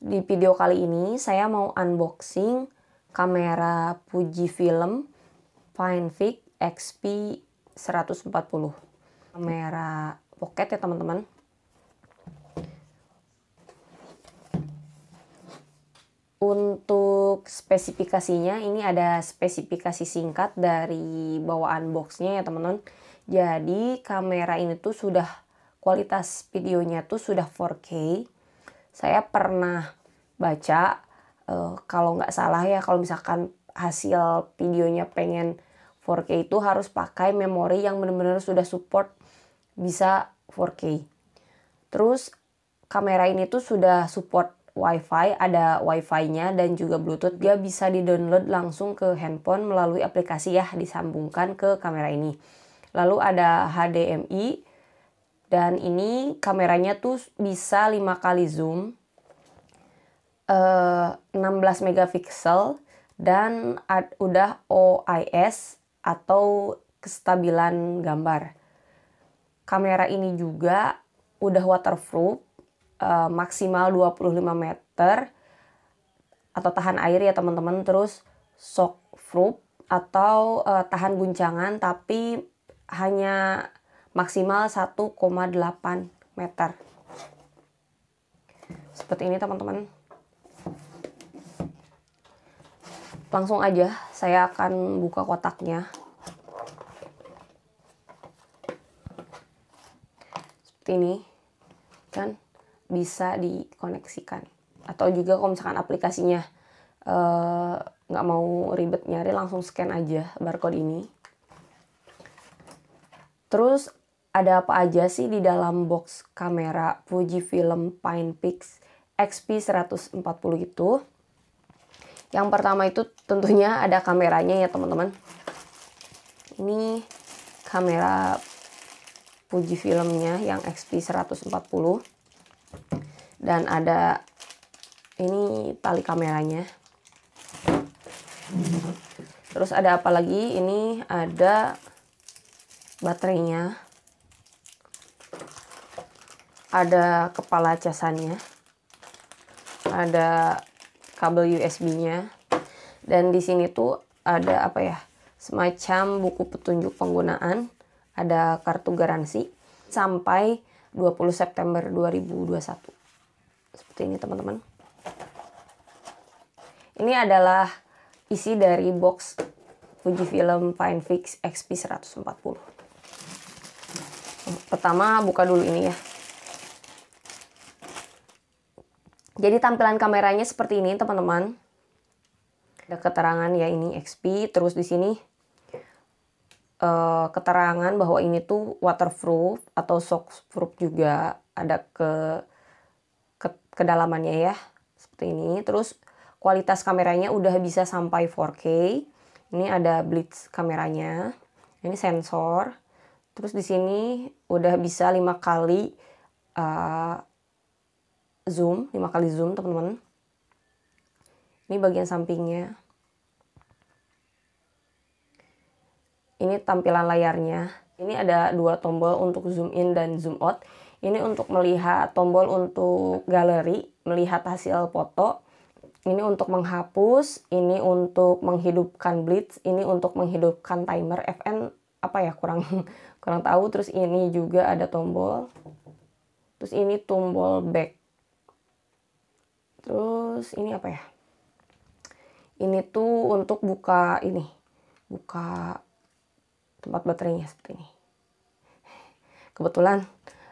Di video kali ini saya mau unboxing kamera Fujifilm Finevix XP140. Kamera pocket ya teman-teman. Untuk spesifikasinya, ini ada spesifikasi singkat dari bawaan boxnya ya teman-teman. Jadi kamera ini tuh sudah, kualitas videonya tuh sudah 4K. Saya pernah baca, kalau nggak salah ya, kalau misalkan hasil videonya pengen 4K itu harus pakai memori yang benar-benar sudah support bisa 4K. Terus kamera ini tuh sudah support WiFi, ada WiFi-nya dan juga Bluetooth. Dia bisa di-download langsung ke handphone melalui aplikasi ya, disambungkan ke kamera ini. Lalu ada HDMI, dan ini kameranya tuh bisa 5 kali zoom, 16 megapiksel, dan udah OIS atau kestabilan gambar. Kamera ini juga udah waterproof, maksimal 25 meter atau tahan air ya teman-teman. Terus shockproof atau tahan guncangan, tapi hanya maksimal 1,8 meter. Seperti ini teman-teman. Langsung aja saya akan buka kotaknya. Seperti ini kan, bisa dikoneksikan. Atau juga kalau misalkan aplikasinya nggak mau ribet nyari, langsung scan aja barcode ini. Terus ada apa aja sih di dalam box kamera Fujifilm Finevix XP140 itu? Yang pertama itu tentunya ada kameranya ya teman-teman. Ini kamera Fujifilmnya yang XP140. Dan ada ini tali kameranya. Terus ada apa lagi? Ini ada baterainya, ada kepala casannya, ada kabel USB-nya, dan di sini tuh ada apa ya, semacam buku petunjuk penggunaan, ada kartu garansi sampai 20 September 2021. Seperti ini teman-teman. Ini adalah isi dari box Fujifilm Finevix XP140. Pertama buka dulu ini ya. Jadi tampilan kameranya seperti ini teman-teman. Ada keterangan ya, ini XP. Terus di sini keterangan bahwa ini tuh waterproof atau shockproof juga. Ada kedalamannya ya, seperti ini. Terus kualitas kameranya udah bisa sampai 4K. Ini ada blitz kameranya. Ini sensor. Terus di sini udah bisa 5 kali zoom, 5 kali zoom teman-teman. Ini bagian sampingnya. Ini tampilan layarnya. Ini ada 2 tombol untuk zoom in dan zoom out. Ini untuk melihat, tombol untuk galeri, melihat hasil foto. Ini untuk menghapus, ini untuk menghidupkan blitz, ini untuk menghidupkan timer FN apa ya, kurang tahu. Terus ini juga ada tombol. Terus ini tombol back. Terus ini apa ya? Ini tuh untuk buka ini. Buka tempat baterainya seperti ini. Kebetulan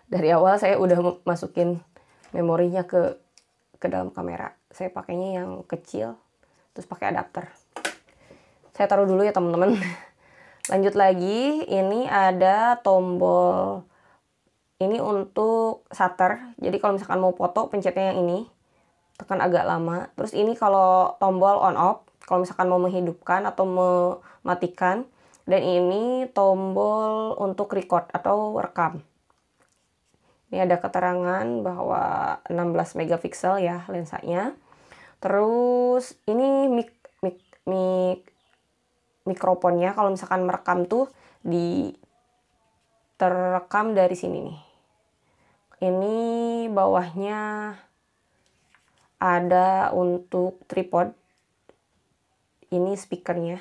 dari awal saya udah masukin memorinya ke dalam kamera. Saya pakainya yang kecil, terus pakai adapter. Saya taruh dulu ya teman-teman. Lanjut lagi, ini ada tombol ini untuk shutter. Jadi kalau misalkan mau foto, pencetnya yang ini, tekan agak lama. Terus ini kalau tombol on off, kalau misalkan mau menghidupkan atau mematikan. Dan ini tombol untuk record atau rekam. Ini ada keterangan bahwa 16 megapiksel ya lensanya. Terus ini mikrofonnya, kalau misalkan merekam tuh terekam dari sini nih. Ini bawahnya ada untuk tripod, ini speakernya.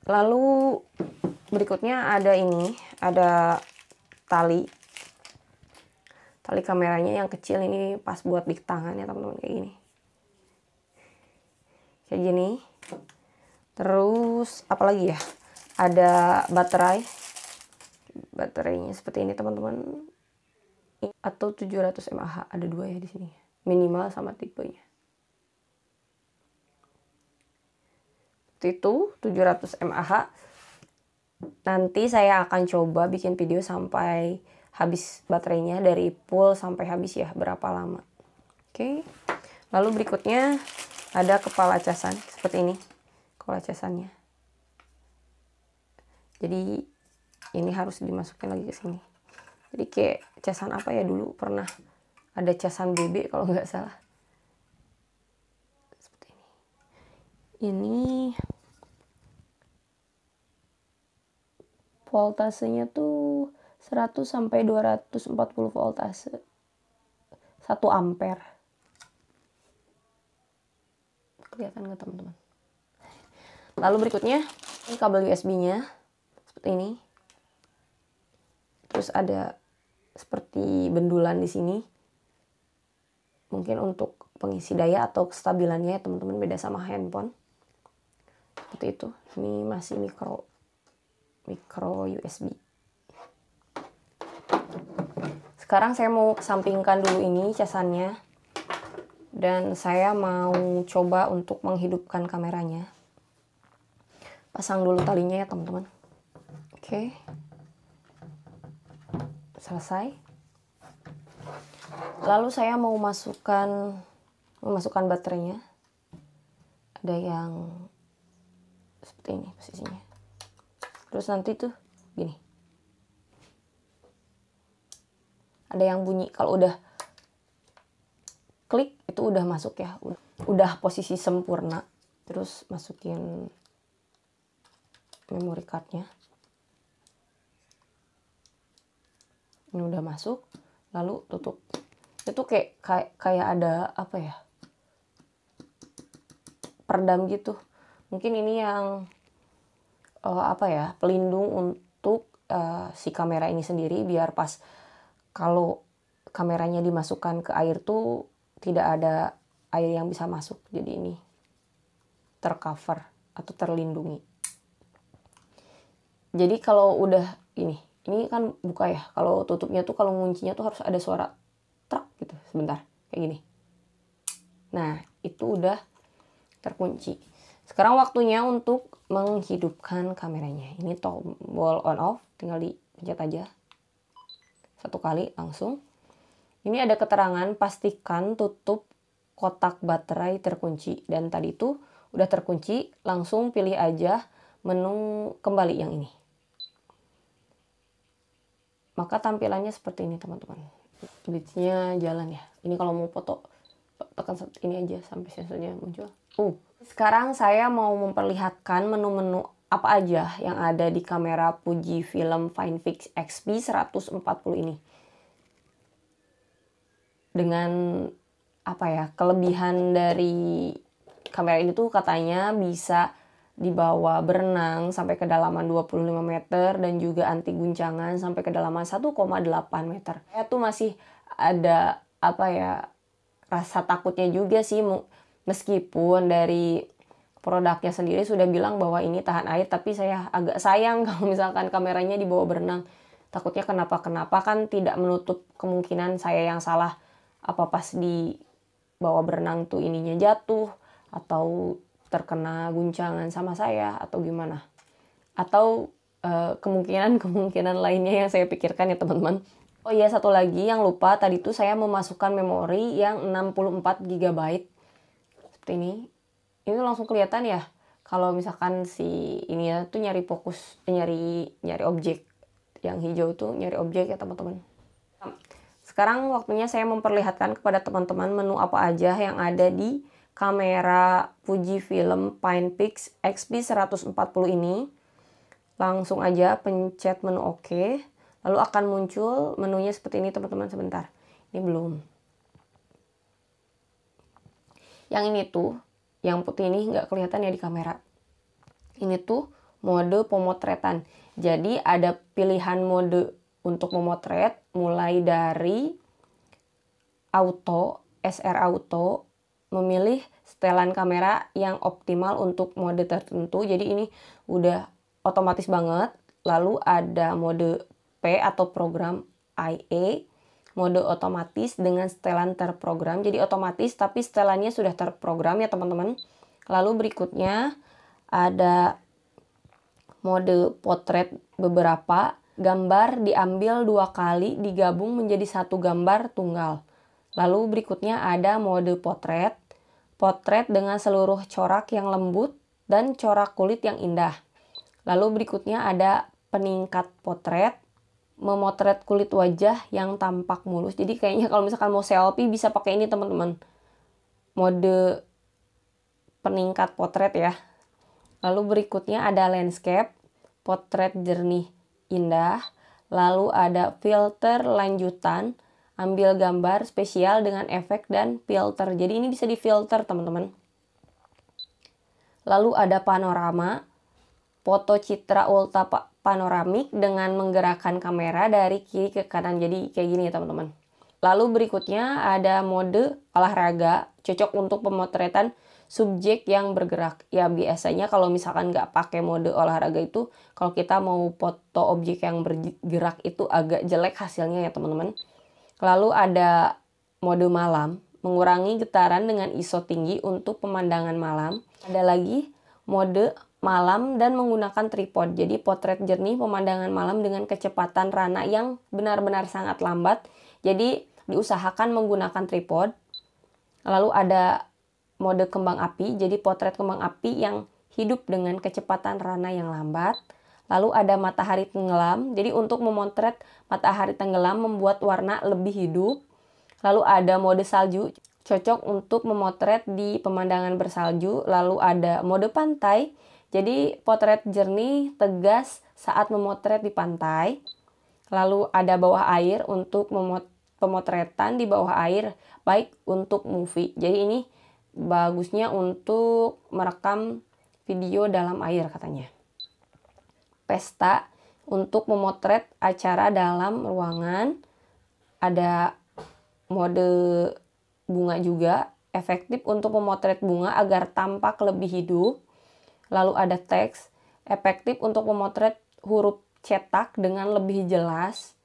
Lalu berikutnya ada ini, ada tali kameranya yang kecil, ini pas buat di tangan ya teman-teman, kayak gini. Kayak gini. Terus apalagi ya? Ada baterainya seperti ini teman-teman. Atau 700 mAh, ada dua ya di sini. Minimal sama tipenya. Itu 700 mAh. Nanti saya akan coba bikin video sampai habis baterainya, dari full sampai habis ya, berapa lama. Oke. Lalu berikutnya ada kepala casan seperti ini. Kepala casannya. Jadi ini harus dimasukkan lagi ke sini. Jadi kayak casan apa ya, dulu pernah ada casan BB kalau nggak salah. Seperti ini. Ini voltasenya tuh 100 sampai 240 voltase. 1 ampere. Kelihatan nggak teman-teman? Lalu berikutnya ini kabel USB-nya seperti ini. Terus ada seperti bendulan di sini. Mungkin untuk pengisi daya atau kestabilannya teman-teman, beda sama handphone. Seperti itu. Ini masih micro USB. Sekarang saya mau kesampingkan dulu ini casannya. Dan saya mau coba untuk menghidupkan kameranya. Pasang dulu talinya ya teman-teman. Oke. Selesai. Lalu saya mau memasukkan baterainya. Ada yang seperti ini posisinya. Terus nanti tuh gini. Ada yang bunyi kalau udah klik itu udah masuk ya. Udah posisi sempurna. Terus masukin memory cardnya. Ini udah masuk, lalu tutup. Itu kayak ada apa ya, peredam gitu. Mungkin ini yang apa ya, pelindung untuk si kamera ini sendiri, biar pas kalau kameranya dimasukkan ke air tuh tidak ada air yang bisa masuk. Jadi ini tercover atau terlindungi. Jadi kalau udah ini kan buka ya. Kalau tutupnya tuh, kalau nguncinya tuh harus ada suara trak gitu. Sebentar, kayak gini. Nah, itu udah terkunci. Sekarang waktunya untuk menghidupkan kameranya. Ini tombol on off, tinggal dipencet aja. 1 kali langsung. Ini ada keterangan pastikan tutup kotak baterai terkunci. Dan tadi itu udah terkunci, langsung pilih aja menu kembali yang ini. Maka tampilannya seperti ini teman-teman. Glitch-nya jalan ya. Ini kalau mau foto tekan ini aja sampai sensornya muncul. Sekarang saya mau memperlihatkan menu-menu apa aja yang ada di kamera Fujifilm Finefix XP 140 ini. Dengan apa ya, kelebihan dari kamera ini tuh katanya bisa dibawa berenang sampai kedalaman 25 meter dan juga anti guncangan sampai kedalaman 1,8 meter. Saya tuh masih ada apa ya, rasa takutnya juga sih, meskipun dari produknya sendiri sudah bilang bahwa ini tahan air, tapi saya agak sayang kalau misalkan kameranya dibawa berenang. Takutnya kenapa-kenapa, kan tidak menutup kemungkinan saya yang salah, apa pas dibawa berenang tuh ininya jatuh atau terkena guncangan sama saya atau gimana, atau kemungkinan lainnya yang saya pikirkan ya teman-teman. Oh iya, satu lagi yang lupa, tadi tuh saya memasukkan memori yang 64 GB seperti ini. Ini langsung kelihatan ya kalau misalkan si ini ya tuh nyari fokus, nyari objek. Yang hijau tuh nyari objek ya teman-teman. Sekarang waktunya saya memperlihatkan kepada teman-teman menu apa aja yang ada di kamera Fujifilm Finefix XP 140 ini. Langsung aja pencet menu OK. Lalu akan muncul menunya seperti ini teman-teman. Sebentar, ini belum. Yang ini tuh, yang putih ini nggak kelihatan ya di kamera. Ini tuh mode pemotretan. Jadi ada pilihan mode untuk memotret mulai dari auto, SR auto, memilih setelan kamera yang optimal untuk mode tertentu. Jadi ini udah otomatis banget. Lalu ada mode P atau program IA, mode otomatis dengan setelan terprogram. Jadi otomatis tapi setelannya sudah terprogram ya teman-teman. Lalu berikutnya ada mode potret beberapa. Gambar diambil 2 kali digabung menjadi satu gambar tunggal. Lalu berikutnya ada mode potret. Potret dengan seluruh corak yang lembut dan corak kulit yang indah. Lalu berikutnya ada peningkat potret. Memotret kulit wajah yang tampak mulus. Jadi kayaknya kalau misalkan mau selfie bisa pakai ini teman-teman. Mode peningkat potret ya. Lalu berikutnya ada landscape. Potret jernih indah. Lalu ada filter lanjutan. Ambil gambar spesial dengan efek dan filter. Jadi ini bisa difilter teman-teman. Lalu ada panorama. Foto citra ultra panoramik dengan menggerakkan kamera dari kiri ke kanan. Jadi kayak gini ya teman-teman. Lalu berikutnya ada mode olahraga. Cocok untuk pemotretan subjek yang bergerak. Ya biasanya kalau misalkan nggak pakai mode olahraga itu, kalau kita mau foto objek yang bergerak itu agak jelek hasilnya ya teman-teman. Lalu ada mode malam, mengurangi getaran dengan ISO tinggi untuk pemandangan malam. Ada lagi mode malam dan menggunakan tripod. Jadi potret jernih pemandangan malam dengan kecepatan rana yang benar-benar sangat lambat. Jadi diusahakan menggunakan tripod. Lalu ada mode kembang api. Jadi potret kembang api yang hidup dengan kecepatan rana yang lambat. Lalu ada matahari tenggelam. Jadi untuk memotret matahari tenggelam membuat warna lebih hidup. Lalu ada mode salju. Cocok untuk memotret di pemandangan bersalju. Lalu ada mode pantai. Jadi potret jernih, tegas saat memotret di pantai. Lalu ada bawah air untuk pemotretan di bawah air. Baik untuk movie. Jadi ini bagusnya untuk merekam video dalam air katanya. Pesta untuk memotret acara dalam ruangan. Ada mode bunga juga, efektif untuk memotret bunga agar tampak lebih hidup. Lalu ada teks, efektif untuk memotret huruf cetak dengan lebih jelas.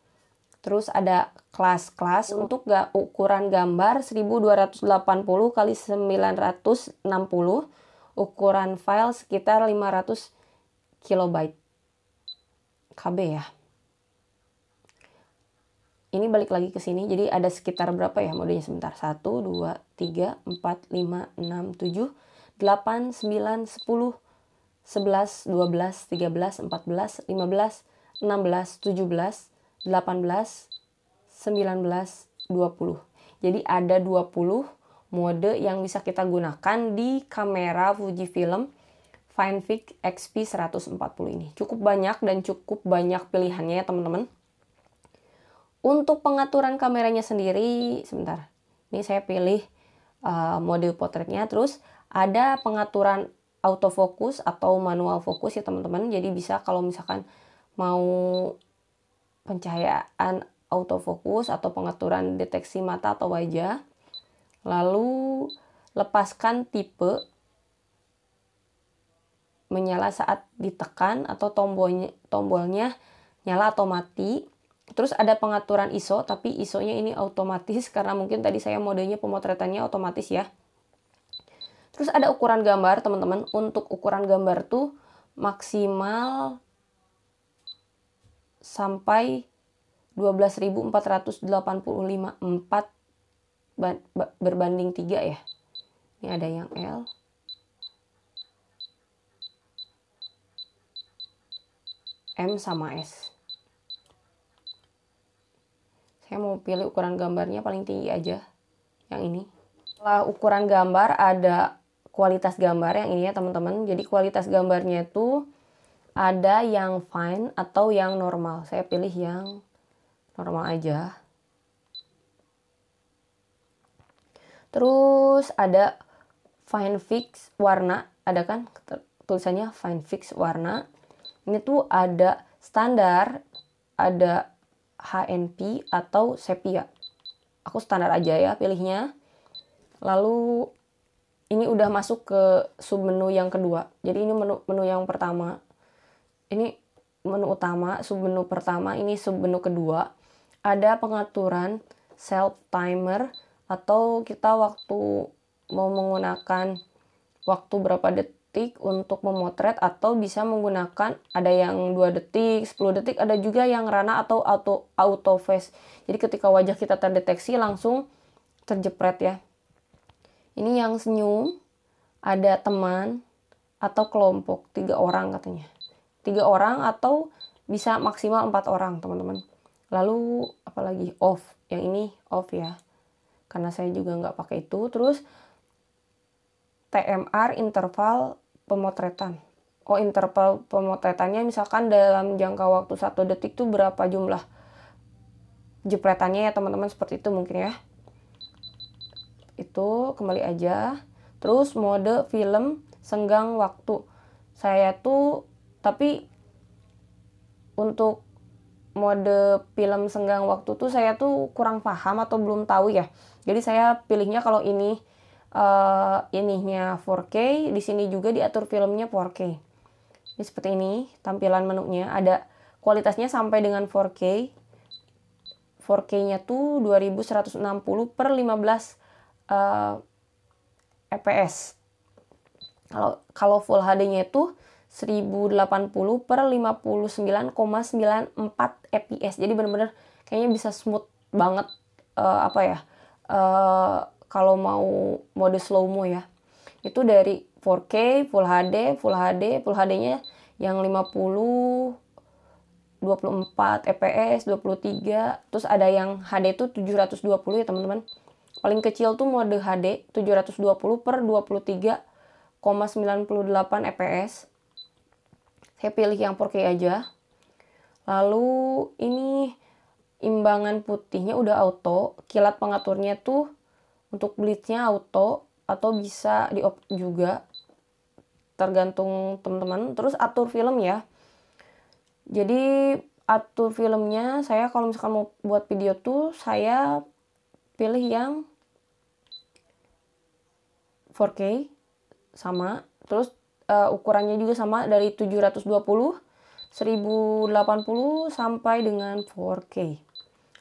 Terus ada kelas-kelas untuk ukuran gambar 1280 x 960, ukuran file sekitar 500 KB. KB ya. Ini balik lagi ke sini. Jadi ada sekitar berapa ya modenya sebentar. 1, 2, 3, 4, 5, 6, 7, 8, 9, 10, 11, 12, 13, 14, 15, 16, 17, 18, 19, 20. Jadi ada 20 mode yang bisa kita gunakan di kamera Fujifilm Fineview XP140 ini. Cukup banyak dan cukup banyak pilihannya ya teman-teman. Untuk pengaturan kameranya sendiri, sebentar. Ini saya pilih mode potretnya. Terus ada pengaturan autofocus atau manual fokus ya teman-teman. Jadi bisa kalau misalkan mau pencahayaan autofocus atau pengaturan deteksi mata atau wajah. Lalu lepaskan tipe, menyala saat ditekan atau tombolnya nyala atau mati. Terus ada pengaturan ISO, tapi ISO-nya ini otomatis karena mungkin tadi saya modenya pemotretannya otomatis ya. Terus ada ukuran gambar teman-teman. Untuk ukuran gambar tuh maksimal sampai 12.485 4 berbanding 3 ya. Ini ada yang L. M sama S. Saya mau pilih ukuran gambarnya paling tinggi aja. Yang ini. Setelah ukuran gambar ada kualitas gambar yang ini ya teman-teman. Jadi kualitas gambarnya itu ada yang fine atau yang normal. Saya pilih yang normal aja. Terus ada Find Fix warna, ada kan tulisannya Find Fix warna. Ini tuh ada standar, ada HNP atau sepia. Aku standar aja ya pilihnya. Lalu ini udah masuk ke submenu yang kedua. Jadi ini menu yang pertama. Ini menu utama, submenu pertama, ini submenu kedua. Ada pengaturan self timer atau kita waktu mau menggunakan waktu berapa detik untuk memotret, atau bisa menggunakan ada yang 2 detik, 10 detik, ada juga yang rana atau auto face. Jadi ketika wajah kita terdeteksi langsung terjepret ya. Ini yang senyum, ada teman atau kelompok 3 orang katanya. 3 orang atau bisa maksimal 4 orang teman-teman. Lalu apalagi off, yang ini off ya. Karena saya juga nggak pakai itu. Terus TMR interval pemotretan. Oh, interval pemotretannya misalkan dalam jangka waktu 1 detik itu berapa jumlah jepretannya ya teman-teman, seperti itu mungkin ya. Itu kembali aja. Terus mode film senggang waktu. Saya tuh tapi untuk mode film senggang waktu tuh saya tuh kurang paham atau belum tahu ya. Jadi saya pilihnya kalau ini ininya 4K, di sini juga diatur filmnya 4K. Ini seperti ini tampilan menunya, ada kualitasnya sampai dengan 4K. 4K-nya tuh 2160 per 15 fps. Kalau full HD-nya itu 1080 per 59,94 fps. Jadi bener-bener kayaknya bisa smooth banget kalau mau mode slow mo ya. Itu dari 4K, Full HD, Full HD-nya yang 50, 24 fps, 23, terus ada yang HD itu 720 ya teman-teman. Paling kecil tuh mode HD 720 per 23,98 fps. Saya pilih yang 4K aja. Lalu ini imbangan putihnya udah auto, kilat pengaturnya tuh untuk blitz-nya auto atau bisa di off juga, tergantung teman-teman. Terus atur film ya. Jadi atur filmnya saya kalau misalkan mau buat video tuh saya pilih yang 4K sama. Terus ukurannya juga sama dari 720, 1080 sampai dengan 4K.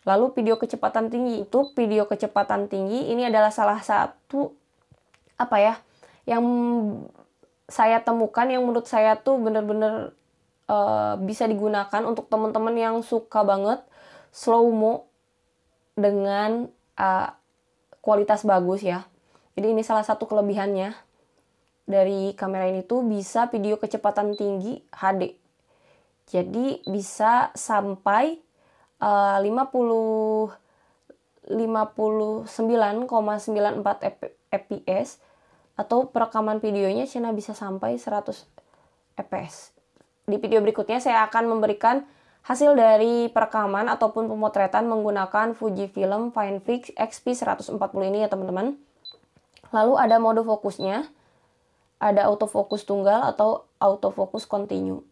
Lalu video kecepatan tinggi, itu video kecepatan tinggi ini adalah salah satu yang saya temukan yang menurut saya tuh bener-bener bisa digunakan untuk teman-teman yang suka banget slow mo dengan kualitas bagus ya. Jadi ini salah satu kelebihannya dari kamera ini tuh bisa video kecepatan tinggi HD. Jadi bisa sampai 59,94 fps atau perekaman videonya Cina bisa sampai 100 fps. Di video berikutnya saya akan memberikan hasil dari perekaman ataupun pemotretan menggunakan Fujifilm Finefix XP140 ini ya teman-teman. Lalu ada mode fokusnya, ada autofocus tunggal atau autofocus continue.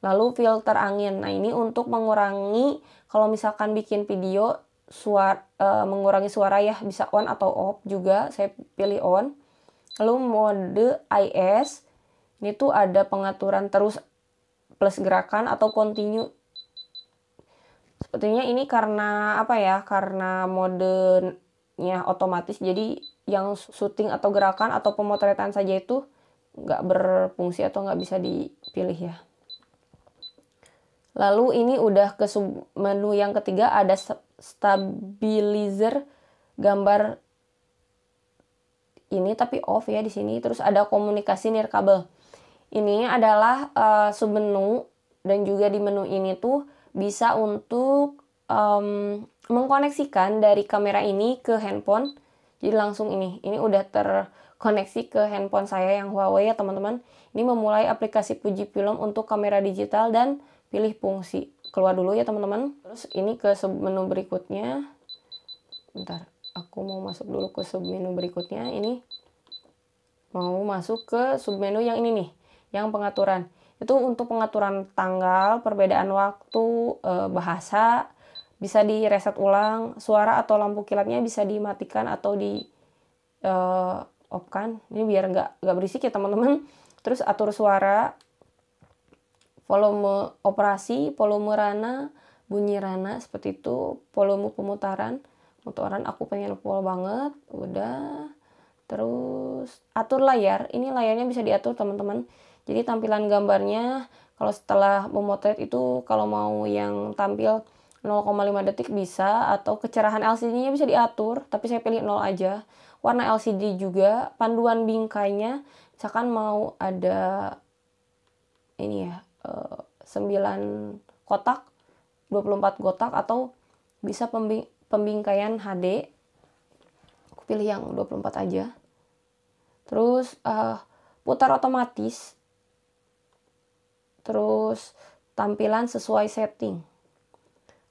Lalu filter angin. Nah ini untuk mengurangi kalau misalkan bikin video mengurangi suara ya, bisa on atau off juga. Saya pilih on. Lalu mode IS. Ini tuh ada pengaturan terus plus gerakan atau continue. Sepertinya ini karena karena modenya otomatis, jadi yang syuting atau gerakan atau pemotretan saja itu nggak berfungsi atau nggak bisa dipilih ya. Lalu ini udah ke menu yang ketiga, ada stabilizer gambar ini tapi off ya di sini. Terus ada komunikasi nirkabel. Ini adalah submenu, dan juga di menu ini tuh bisa untuk mengkoneksikan dari kamera ini ke handphone. Jadi langsung ini udah terkoneksi ke handphone saya yang Huawei ya teman-teman. Ini memulai aplikasi Fujifilm untuk kamera digital dan pilih fungsi. keluar dulu ya teman-teman. Terus ini ke submenu berikutnya. Bentar, aku mau masuk dulu ke submenu berikutnya. Ini mau masuk ke submenu yang ini nih, yang pengaturan. Itu untuk pengaturan tanggal, perbedaan waktu, bahasa, bisa di reset ulang, suara atau lampu kilatnya bisa dimatikan atau di off kan. Ini biar nggak berisik ya teman-teman. Terus atur suara, volume operasi, volume rana, bunyi rana seperti itu, volume pemutaran aku pengen full banget, udah. Terus atur layar, ini layarnya bisa diatur teman-teman. Jadi tampilan gambarnya kalau setelah memotret itu kalau mau yang tampil 0,5 detik bisa, atau kecerahan LCD-nya bisa diatur, tapi saya pilih 0 aja. Warna LCD juga, panduan bingkainya misalkan mau ada ini ya 9 kotak, 24 kotak, atau bisa pembingkaian HD. Aku pilih yang 24 aja. Terus putar otomatis. Terus tampilan sesuai setting.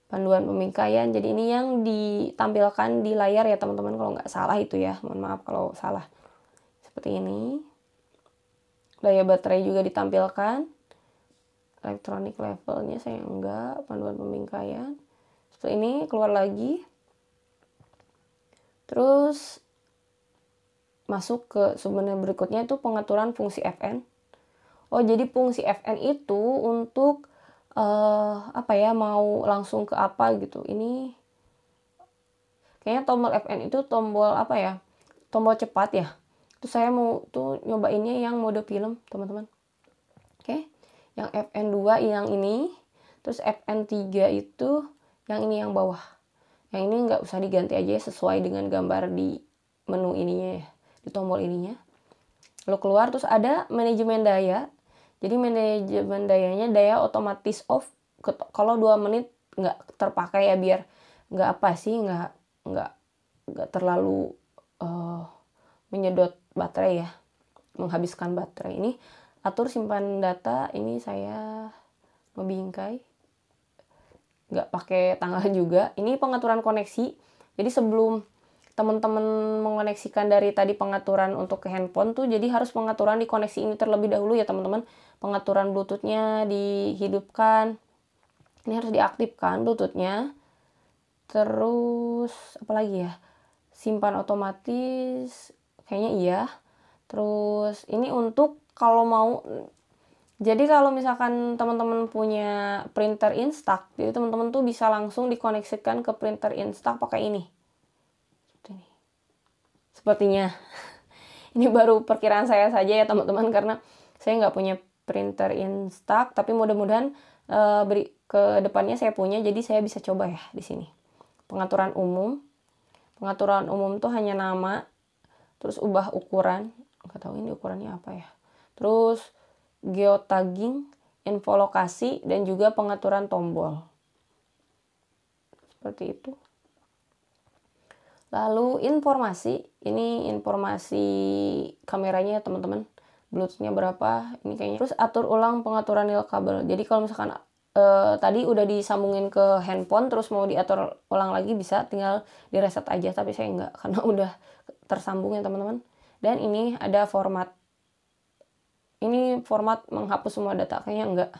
Panduan pembingkaian. Jadi ini yang ditampilkan di layar ya teman-teman, kalau nggak salah itu ya. Mohon maaf kalau salah. Seperti ini. Daya baterai juga ditampilkan. Electronic levelnya saya enggak. Panduan pembingkaian. Setelah ini keluar lagi. Terus masuk ke submenu berikutnya, itu pengaturan fungsi FN. Oh, jadi fungsi FN itu untuk apa ya, mau langsung ke apa gitu. Ini kayaknya tombol FN itu tombol apa ya? Tombol cepat ya. Itu saya mau tuh nyobainnya yang mode film, teman-teman. Oke. Yang FN2 yang ini, terus FN3 itu yang ini yang bawah. Yang ini nggak usah diganti aja, sesuai dengan gambar di menu ininya ya, di tombol ininya. Lalu keluar, terus ada manajemen daya. Jadi manajemen dayanya daya otomatis off kalau 2 menit nggak terpakai ya, biar nggak apa sih, nggak terlalu menyedot baterai ya, menghabiskan baterai. Ini atur simpan data, ini saya membingkai, nggak pakai tanggal juga. Ini pengaturan koneksi. Jadi sebelum teman-teman mengoneksikan dari tadi pengaturan untuk ke handphone tuh, jadi harus pengaturan di koneksi ini terlebih dahulu ya teman-teman. Pengaturan Bluetooth-nya dihidupkan. Ini harus diaktifkan Bluetooth-nya. Terus apa lagi ya? Simpan otomatis, kayaknya iya. Terus ini untuk kalau mau, jadi kalau misalkan teman-teman punya printer Instax, jadi teman-teman tuh bisa langsung dikoneksikan ke printer Instax pakai ini. Sepertinya ini baru perkiraan saya saja ya teman-teman, karena saya nggak punya printer Instax, tapi mudah-mudahan ke depannya saya punya, jadi saya bisa coba ya di sini. Pengaturan umum tuh hanya nama, terus ubah ukuran, nggak tahu ini ukurannya apa ya. Terus geotagging, info lokasi, dan juga pengaturan tombol. Seperti itu. Lalu informasi, ini informasi kameranya teman-teman, Bluetooth-nya berapa, ini kayaknya. Terus atur ulang pengaturan nilkabel. Jadi kalau misalkan tadi udah disambungin ke handphone, terus mau diatur ulang lagi bisa, tinggal di reset aja, tapi saya enggak karena udah tersambung ya teman-teman. Dan ini ada format. Ini format menghapus semua data, kayaknya enggak.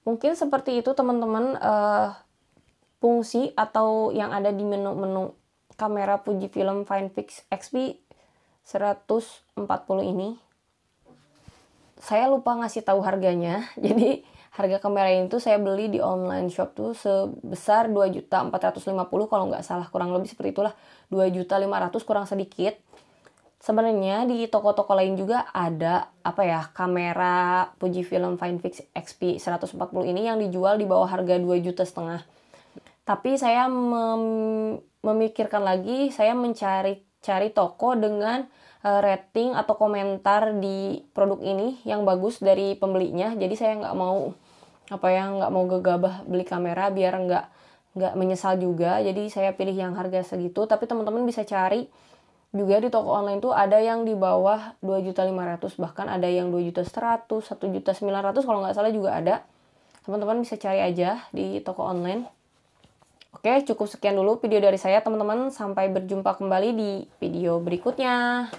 Mungkin seperti itu teman-teman fungsi atau yang ada di menu-menu kamera Fujifilm Finefix XP 140 ini. Saya lupa ngasih tahu harganya. Jadi harga kamera ini tuh saya beli di online shop tuh sebesar 2.450.000 kalau nggak salah, kurang lebih seperti itulah, 2.500.000 kurang sedikit. Sebenarnya di toko-toko lain juga ada apa ya, kamera Fujifilm Finefix XP 140 ini yang dijual di bawah harga 2,5 juta. Tapi saya memikirkan lagi, saya mencari toko dengan rating atau komentar di produk ini yang bagus dari pembelinya. Jadi saya nggak mau gegabah beli kamera biar nggak menyesal juga. Jadi saya pilih yang harga segitu. Tapi teman-teman bisa cari juga di toko online tuh ada yang di bawah 2.500.000, bahkan ada yang 2.100.000, 1.900.000 kalau nggak salah juga ada. Teman-teman bisa cari aja di toko online. Oke, cukup sekian dulu video dari saya teman-teman. Sampai berjumpa kembali di video berikutnya.